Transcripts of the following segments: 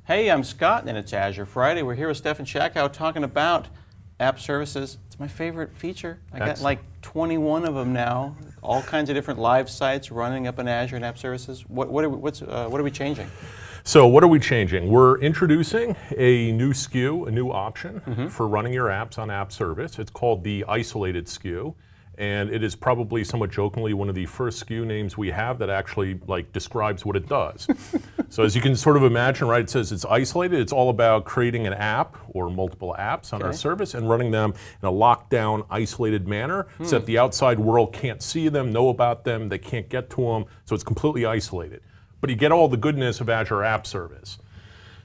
Hey, I'm Scott, and it's Azure Friday. We're here with Stefan Schackow talking about app services. It's my favorite feature. I got like 21 of them now, all kinds of different live sites running up in Azure and app services. What are we changing? So what are we changing? We're introducing a new SKU, a new option for running your apps on app service. It's called the isolated SKU. And it is probably somewhat jokingly one of the first SKU names we have that actually describes what it does. So as you can sort of imagine, right, it says it's isolated. It's all about creating an app or multiple apps on our service and running them in a lockdown, isolated manner so that the outside world can't see them, know about them, they can't get to them. So it's completely isolated. But you get all the goodness of Azure App Service.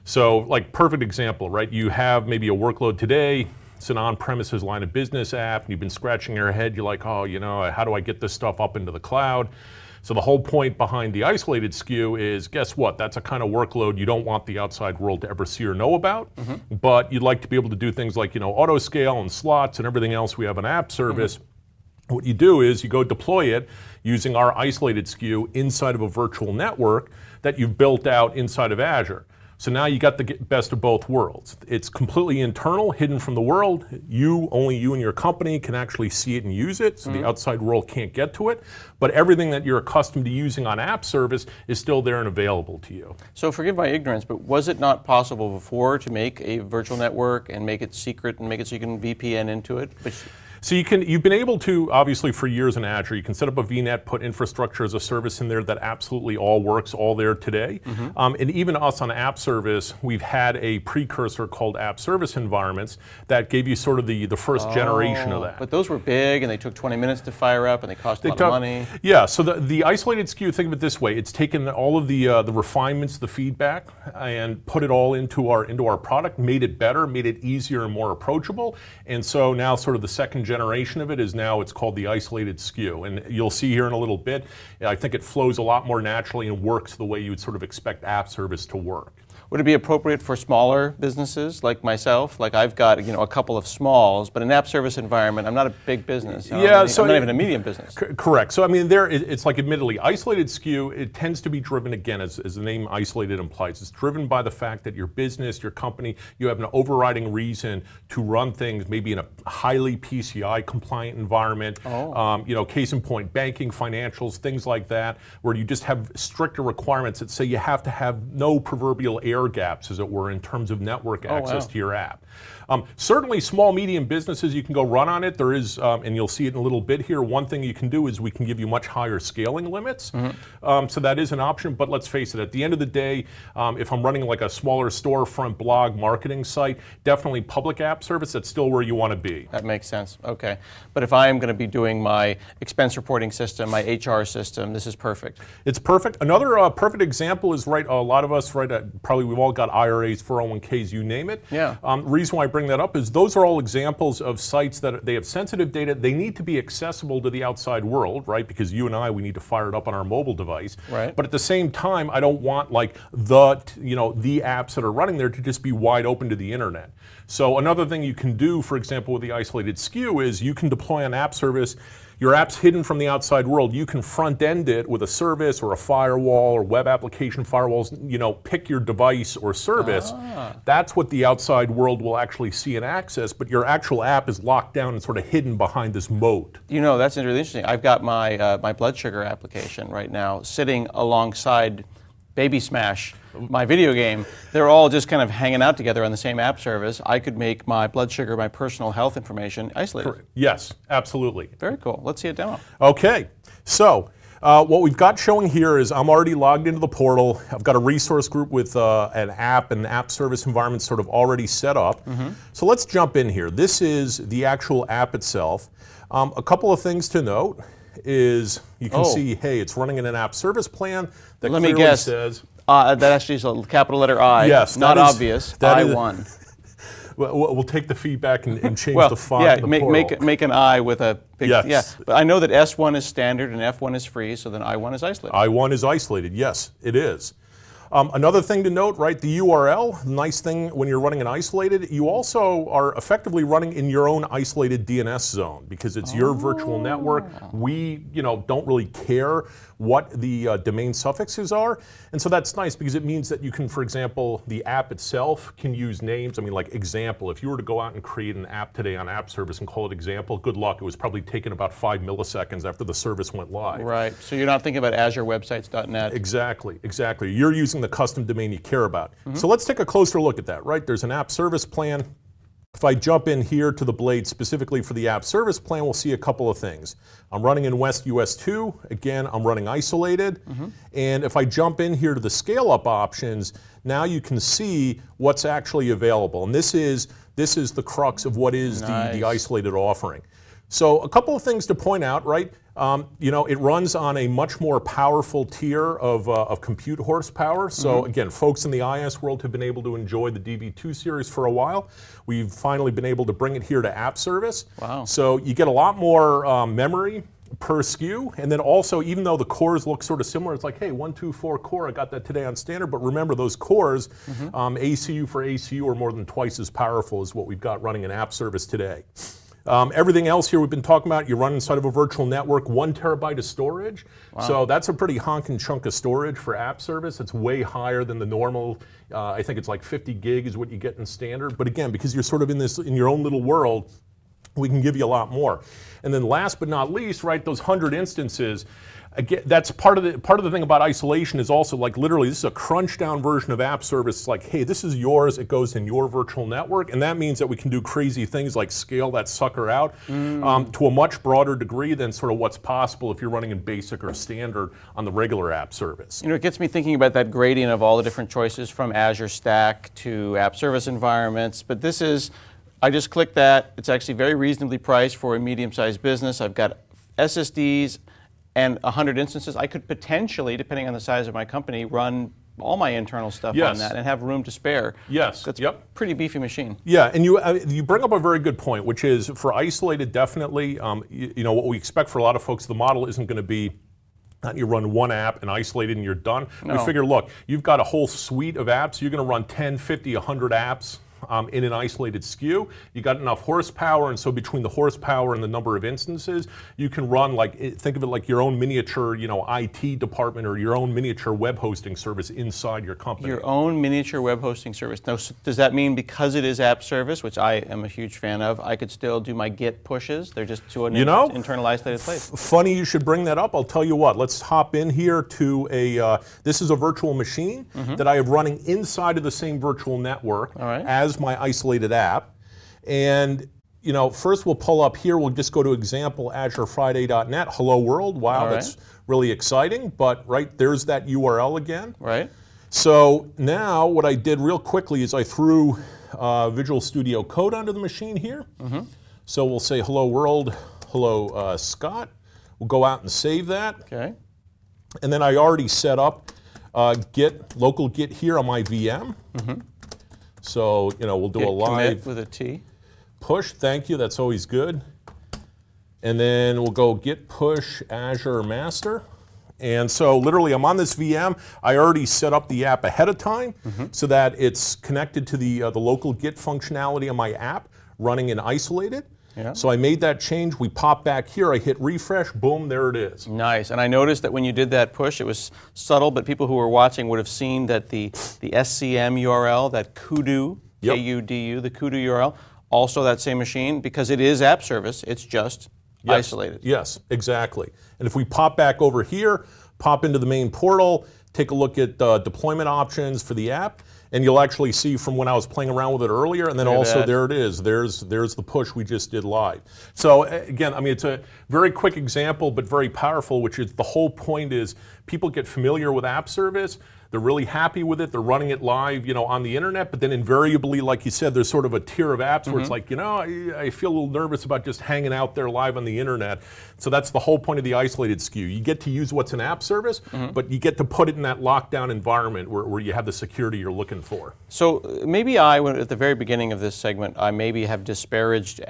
So perfect example, right? You have maybe a workload today. It's an on-premises line of business app, and you've been scratching your head. You're like, oh, how do I get this stuff up into the cloud? So the whole point behind the isolated SKU is, guess what? That's a kind of workload you don't want the outside world to ever see or know about, but you'd like to be able to do things like, auto scale and slots and everything else we have an app service. What you do is you go deploy it using our isolated SKU inside of a virtual network that you've built out inside of Azure. So now you got the best of both worlds. It's completely internal, hidden from the world. Only you and your company can actually see it and use it, so the outside world can't get to it. But everything that you're accustomed to using on app service is still there and available to you. So forgive my ignorance, but was it not possible before to make a virtual network and make it secret and make it so you can VPN into it? So you've been able to, obviously for years in Azure, you can set up a VNet, put infrastructure as a service in there that absolutely all works, all there today. And even us on app service, we've had a precursor called app service environments that gave you sort of the first generation of that. But those were big and they took 20 minutes to fire up and they cost a lot of money. Yeah, so the isolated SKU, think of it this way, it's taken all of the refinements, the feedback, and put it all into our product, made it better, made it easier and more approachable. And so now sort of the second generation of it is now it's called the isolated SKU, and you'll see here in a little bit. I think it flows a lot more naturally and works the way you would sort of expect app service to work. Would it be appropriate for smaller businesses like myself? Like I've got a couple of smalls, but an app service environment, I'm not a big business. I'm not even a medium business. Correct. So I mean, it's like admittedly, isolated SKU, it tends to be driven, again, as the name isolated implies, it's driven by the fact that your business, your company, you have an overriding reason to run things maybe in a highly PCI compliant environment. Case in point, banking, financials, things like that, where you just have stricter requirements that say you have to have no proverbial air gaps, as it were, in terms of network access to your app. Certainly small, medium businesses, you can go run on it. There is, and you'll see it in a little bit here, one thing you can do is we can give you much higher scaling limits. So that is an option, but let's face it, at the end of the day, if I'm running like a smaller storefront blog marketing site, definitely public app service, that's still where you want to be. That makes sense, okay. But if I am going to be doing my expense reporting system, my HR system, this is perfect. It's perfect. Another perfect example is, right, a lot of us, probably we've all got IRAs, 401ks, you name it. Yeah. The reason why I bring that up is those are all examples of sites that they have sensitive data. They need to be accessible to the outside world, right? Because you and I, we need to fire it up on our mobile device. Right. But at the same time, I don't want the apps that are running there to just be wide open to the internet. So another thing you can do, for example, with the isolated SKU is you can deploy an app service. Your app's hidden from the outside world. You can front end it with a service or a firewall or web application firewalls, pick your device or service. That's what the outside world will actually see and access, but your actual app is locked down and sort of hidden behind this moat. That's really interesting. I've got my my blood sugar application right now sitting alongside Baby Smash, my video game. They're all just kind of hanging out together on the same app service. I could make my blood sugar, my personal health information isolated. Yes, absolutely. Very cool. Let's see a demo. Okay, so what we've got showing here is I'm already logged into the portal. I've got a resource group with an app service environment sort of already set up. So let's jump in here. This is the actual app itself. A couple of things to note is you can see, hey, it's running in an app service plan that Let clearly me guess. says... that actually is a capital letter I. Yes. Not obvious. I1. We'll take the feedback and change the font of the portal. Make an I with a big... Yes. Yeah, but I know that S1 is standard and F1 is free, so then I1 is isolated. I1 is isolated, yes, it is. Another thing to note, right, the URL, nice thing when you're running an isolated, you also are effectively running in your own isolated DNS zone because it's your virtual network. We, don't really care what the domain suffixes are. And so that's nice because it means that you can, for example, the app itself can use names. I mean, like example, if you were to go out and create an app today on app service and call it example, good luck. It was probably taken about 5 milliseconds after the service went live. Right, so you're not thinking about AzureWebsites.net. Exactly, exactly. You're using the custom domain you care about. So let's take a closer look at that, right? There's an app service plan. If I jump in here to the blade specifically for the app service plan, we'll see a couple of things. I'm running in West US 2. Again, I'm running isolated. And if I jump in here to the scale up options, now you can see what's actually available. And this is the crux of what is the isolated offering. So a couple of things to point out, right? It runs on a much more powerful tier of compute horsepower. So again, folks in the IS world have been able to enjoy the DV2 series for a while. We've finally been able to bring it here to app service. Wow. So you get a lot more memory per SKU, and then also, even though the cores look sort of similar, it's like, hey, 124 core, I got that today on standard, but remember those cores, ACU for ACU are more than twice as powerful as what we've got running in app service today. Everything else here we've been talking about, you run inside of a virtual network, 1 terabyte of storage. Wow. So that's a pretty honking chunk of storage for app service. It's way higher than the normal. I think it's like 50 gig is what you get in standard. But again, because you're sort of in your own little world, we can give you a lot more. And then last but not least, right, those 100 instances, again, that's part of the thing about isolation is also like literally this is a crunch down version of app service. It's like, hey, this is yours, it goes in your virtual network, and that means that we can do crazy things like scale that sucker out to a much broader degree than sort of what's possible if you're running in basic or standard on the regular app service. It gets me thinking about that gradient of all the different choices from Azure Stack to app service environments, but this is, I just clicked that. It's actually very reasonably priced for a medium-sized business. I've got SSDs and 100 instances. I could potentially, depending on the size of my company, run all my internal stuff on that and have room to spare. Yes. That's a pretty beefy machine. Yeah, and you bring up a very good point, which is for isolated, definitely, what we expect for a lot of folks, the model isn't going to be that you run one app and isolate it and you're done. No. We figure, look, you've got a whole suite of apps. You're going to run 10, 50, 100 apps in an isolated SKU. You got enough horsepower, and so between the horsepower and the number of instances, you can run think of it like your own miniature, IT department or your own miniature web hosting service inside your company. Your own miniature web hosting service. Now, does that mean because it is app service, which I am a huge fan of, I could still do my Git pushes? They're just to an internal isolated place. Funny you should bring that up. I'll tell you what. Let's hop in here to this is a virtual machine that I have running inside of the same virtual network as my isolated app. And first we'll pull up here, we'll just go to example azurefriday.net, hello world. Wow, that's really exciting, but there's that URL again. Right. So now what I did real quickly is I threw Visual Studio Code onto the machine here. So we'll say hello world, hello Scott. We'll go out and save that. Okay. And then I already set up local Git here on my VM. So, we'll do a live with a T. Push, thank you, that's always good. And then we'll go git push Azure master. And so literally I'm on this VM. I already set up the app ahead of time so that it's connected to the local Git functionality of my app running in isolated. Yeah. So I made that change, we pop back here, I hit refresh, boom, there it is. Nice, and I noticed that when you did that push, it was subtle, but people who were watching would have seen that the SCM URL, that kudu, K-U-D-U, the kudu URL, also that same machine, because it is app service, it's just isolated. Yes, exactly. And if we pop back over here, pop into the main portal, take a look at deployment options for the app, and you'll actually see from when I was playing around with it earlier, and then also there it is. There's the push we just did live. So again, it's a very quick example, but very powerful, which is the whole point is people get familiar with app service. They're really happy with it. They're running it live, on the internet. But then invariably, like you said, there's sort of a tier of apps where it's like, I feel a little nervous about just hanging out there live on the internet. So that's the whole point of the isolated SKU. You get to use what's an app service, but you get to put it in that lockdown environment where you have the security you're looking for. So maybe at the very beginning of this segment, I maybe have disparaged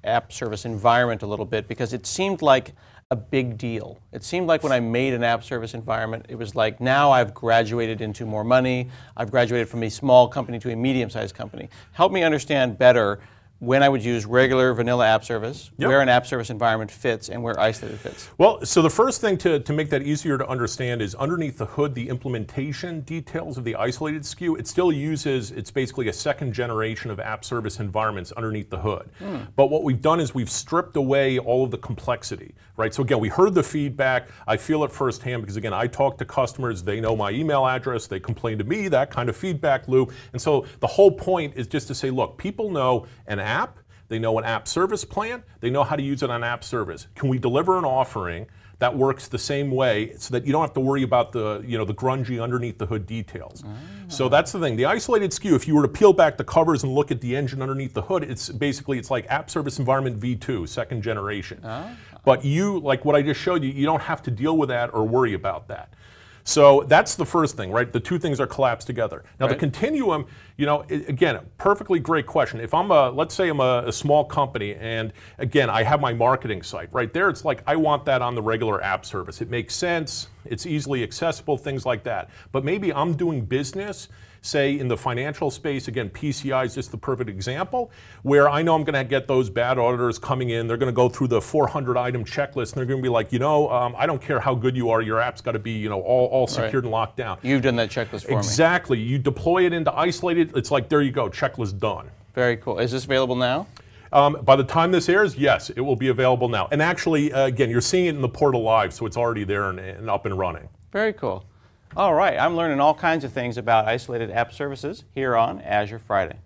app service environment a little bit because it seemed like a big deal? It seemed like when I made an app service environment, it was like, now I've graduated into more money. I've graduated from a small company to a medium-sized company. Help me understand better when I would use regular vanilla app service, where an app service environment fits, and where isolated fits. Well, so the first thing to make that easier to understand is underneath the hood, the implementation details of the isolated SKU, it still uses, it's basically a second generation of app service environments underneath the hood. But what we've done is we've stripped away all of the complexity, right? So again, we heard the feedback, I feel it firsthand because again, I talk to customers, they know my email address, they complain to me, that kind of feedback loop. And so the whole point is just to say, look, people know an app, they know an app service plan, they know how to use it on app service. Can we deliver an offering that works the same way so that you don't have to worry about the, the grungy underneath the hood details? So that's the thing. The isolated SKU, if you were to peel back the covers and look at the engine underneath the hood, it's like app service environment V2, second generation. But you, like what I just showed you, you don't have to deal with that or worry about that. So that's the first thing, right? The two things are collapsed together. Now the continuum, again, a perfectly great question. If let's say I'm a small company and again, I have my marketing site, right there, it's like, I want that on the regular app service. It makes sense, it's easily accessible, things like that. But maybe I'm doing business, say in the financial space, again, PCI is just the perfect example, where I know I'm going to get those bad auditors coming in, they're going to go through the 400 item checklist, and they're going to be like, I don't care how good you are, your app's got to be, all secured and locked down. You've done that checklist for me. Exactly. You deploy it into isolated, it's like, there you go, checklist done. Very cool. Is this available now? By the time this airs, yes, it will be available now. And actually, again, you're seeing it in the portal live, so it's already there and up and running. Very cool. All right, I'm learning all kinds of things about isolated app services here on Azure Friday.